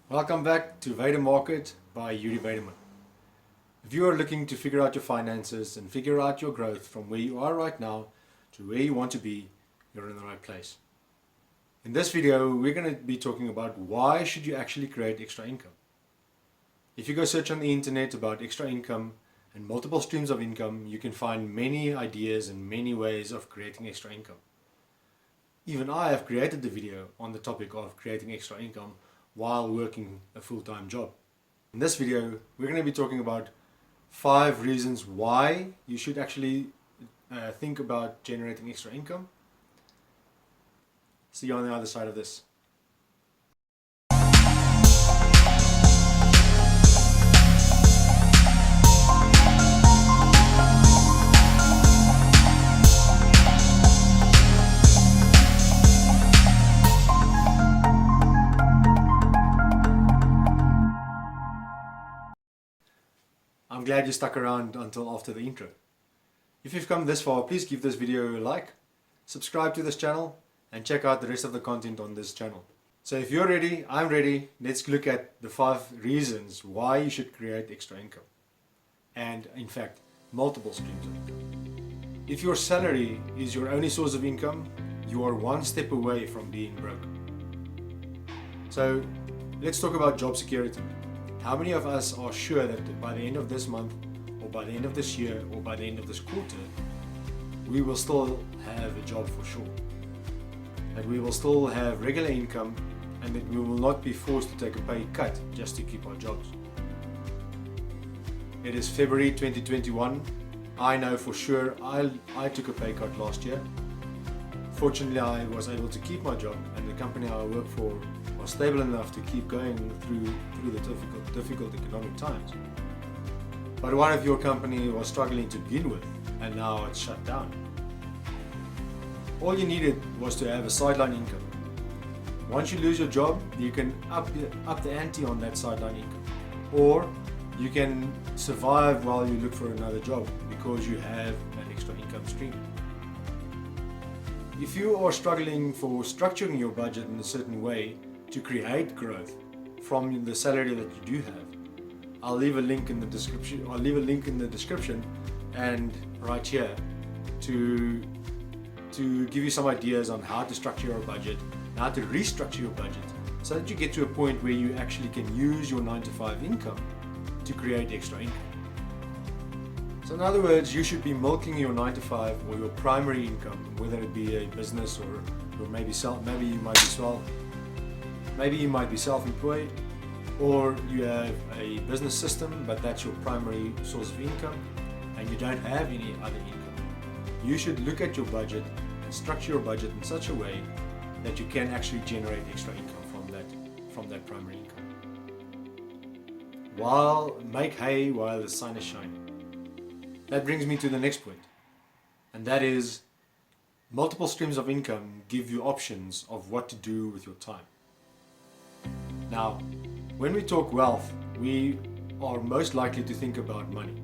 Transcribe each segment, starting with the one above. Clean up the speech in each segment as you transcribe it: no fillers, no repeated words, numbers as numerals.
Welcome back to Weide-Market by Weide-Market. If you are looking to figure out your finances and figure out your growth from where you are right now to where you want to be, you're in the right place. In this video, we're going to be talking about why should you actually create extra income. If you go search on the internet about extra income and multiple streams of income, you can find many ideas and many ways of creating extra income. Even I have created the video on the topic of creating extra income while working a full-time job. In this video, we're going to be talking about 5 reasons why you should actually think about generating extra income. See you on the other side of this. I'm glad you stuck around until after the intro. If you've come this far, please give this video a like, subscribe to this channel, and check out the rest of the content on this channel. So if you're ready, I'm ready. Let's look at the 5 reasons why you should create extra income. And in fact, multiple streams of income. If your salary is your only source of income, you are one step away from being broke. So let's talk about job security. How many of us are sure that by the end of this month, or by the end of this year, or by the end of this quarter, we will still have a job for sure? That we will still have regular income and that we will not be forced to take a pay cut just to keep our jobs. It is February 2021. I know for sure I took a pay cut last year. Fortunately, I was able to keep my job, and the company I work for was stable enough to keep going through the difficult economic times. But one of your company was struggling to begin with, and now it's shut down. All you needed was to have a sideline income. Once you lose your job, you can up the ante on that sideline income, or you can survive while you look for another job because you have an extra income stream. If you are struggling for structuring your budget in a certain way to create growth from the salary that you do have, I'll leave a link in the description. And right here to give you some ideas on how to structure your budget, how to restructure your budget, so that you get to a point where you actually can use your 9-to-5 income to create extra income. So in other words, you should be milking your 9-to-5 or your primary income, whether it be a business or maybe you might be self-employed, or you have a business system, but that's your primary source of income and you don't have any other income. You should look at your budget and structure your budget in such a way that you can actually generate extra income from that primary income. Make hay while the sun is shining. That brings me to the next point, and that is multiple streams of income give you options of what to do with your time. Now, when we talk wealth, we are most likely to think about money.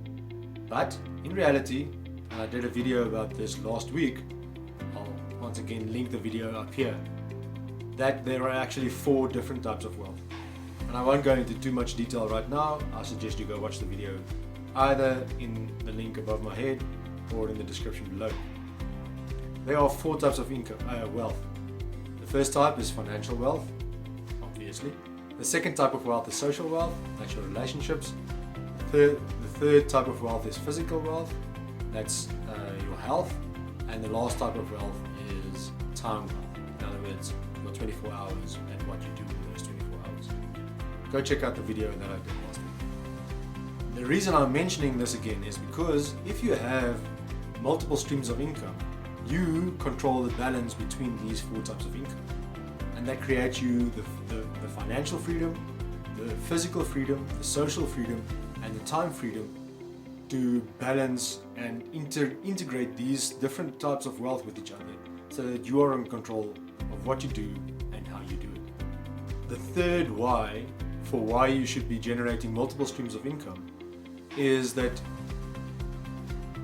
But in reality, and I did a video about this last week, I'll once again link the video up here, that there are actually 4 different types of wealth. And I won't go into too much detail right now. I suggest you go watch the video either in the link above my head or in the description below. There are 4 types of wealth. The first type is financial wealth, obviously. The second type of wealth is social wealth, that's your relationships. The third type of wealth is physical wealth, that's your health. And the last type of wealth is time wealth. In other words, your 24 hours and what you do with those 24 hours. Go check out the video that I did last week. The reason I'm mentioning this again is because if you have multiple streams of income, you control the balance between these 4 types of income. And that creates you the financial freedom, the physical freedom, the social freedom, and the time freedom to balance and integrate these different types of wealth with each other so that you are in control of what you do and how you do it. The third why for why you should be generating multiple streams of income is that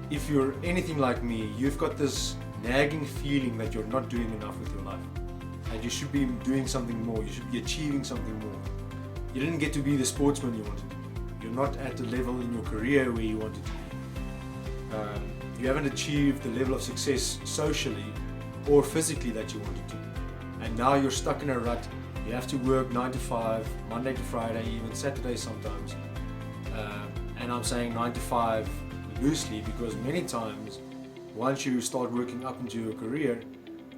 if you're anything like me, you've got this nagging feeling that you're not doing enough with your life, that you should be doing something more, you should be achieving something more. You didn't get to be the sportsman you wanted to be. You're not at the level in your career where you wanted to be. You haven't achieved the level of success socially or physically that you wanted to. And now you're stuck in a rut. You have to work 9 to 5, Monday to Friday, even Saturday sometimes. And I'm saying 9 to 5 loosely because many times, once you start working up into your career,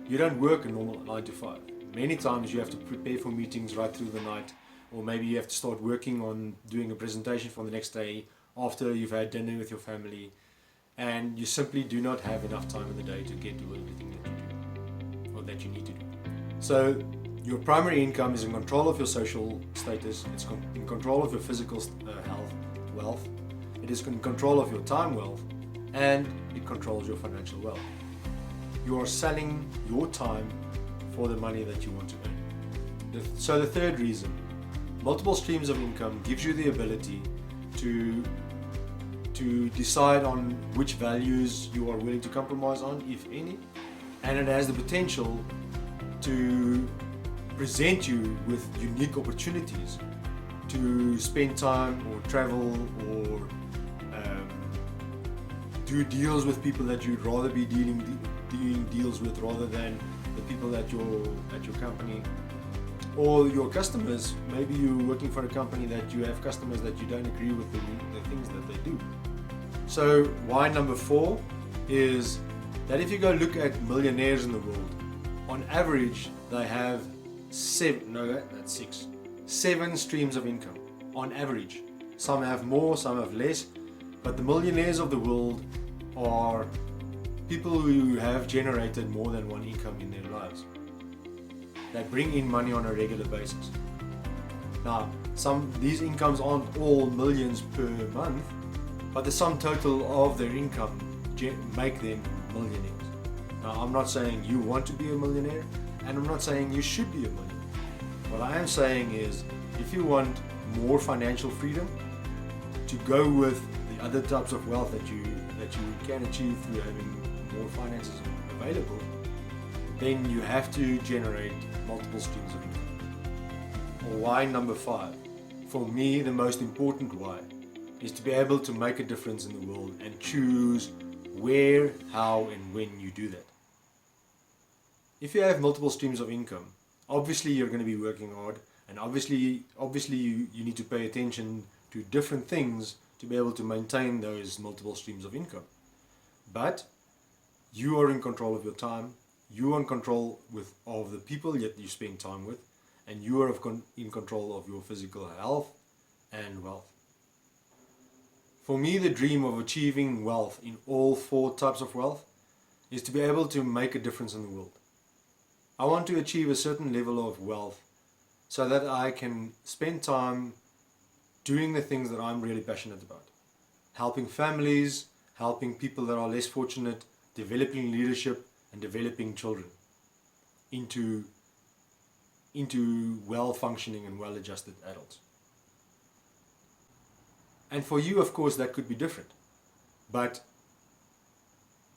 you don't work a normal 9 to 5. Many times you have to prepare for meetings right through the night, or maybe you have to start working on doing a presentation for the next day after you've had dinner with your family, and you simply do not have enough time in the day to get to everything that you do or that you need to do. So your primary income is in control of your social status, it's in control of your physical health, wealth, it is in control of your time wealth, and it controls your financial wealth. You are selling your time for the money that you want to earn. So the third reason, multiple streams of income gives you the ability to decide on which values you are willing to compromise on, if any, and it has the potential to present you with unique opportunities to spend time or travel or do deals with people that you'd rather be doing deals with rather than the people at your company or your customers. Maybe you're working for a company that you have customers that you don't agree with the things that they do. So why number 4 is that if you go look at millionaires in the world, on average they have 7 streams of income on average. Some have more, some have less, but the millionaires of the world are people who have generated more than one income in their lives. They bring in money on a regular basis. Now, these incomes aren't all millions per month, but the sum total of their income make them millionaires. Now, I'm not saying you want to be a millionaire, and I'm not saying you should be a millionaire. What I am saying is, if you want more financial freedom to go with the other types of wealth that you can achieve through having more finances available, then you have to generate multiple streams of income. Or why number 5? For me, the most important why is to be able to make a difference in the world and choose where, how, and when you do that. If you have multiple streams of income, obviously you're going to be working hard, and obviously you need to pay attention to different things to be able to maintain those multiple streams of income. But you are in control of your time, you are in control of the people that you spend time with, and you are in control of your physical health and wealth. For me, the dream of achieving wealth in all 4 types of wealth is to be able to make a difference in the world. I want to achieve a certain level of wealth so that I can spend time doing the things that I'm really passionate about. Helping families, helping people that are less fortunate, developing leadership, and developing children into well-functioning and well-adjusted adults. And for you, of course, that could be different. But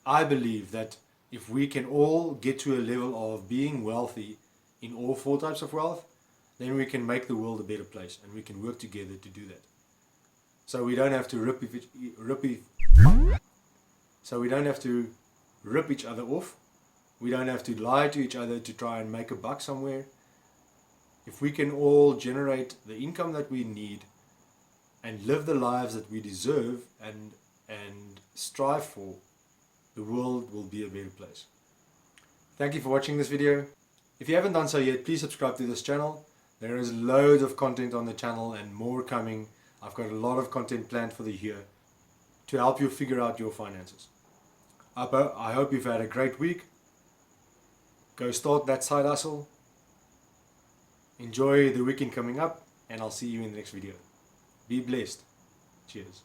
I believe that if we can all get to a level of being wealthy in all 4 types of wealth, then we can make the world a better place, and we can work together to do that. So we don't have to rip each other off. We don't have to lie to each other to try and make a buck somewhere. If we can all generate the income that we need and live the lives that we deserve and strive for, the world will be a better place. Thank you for watching this video. If you haven't done so yet, please subscribe to this channel. There is loads of content on the channel and more coming. I've got a lot of content planned for the year to help you figure out your finances. I hope you've had a great week. Go start that side hustle. Enjoy the weekend coming up, and I'll see you in the next video. Be blessed. Cheers.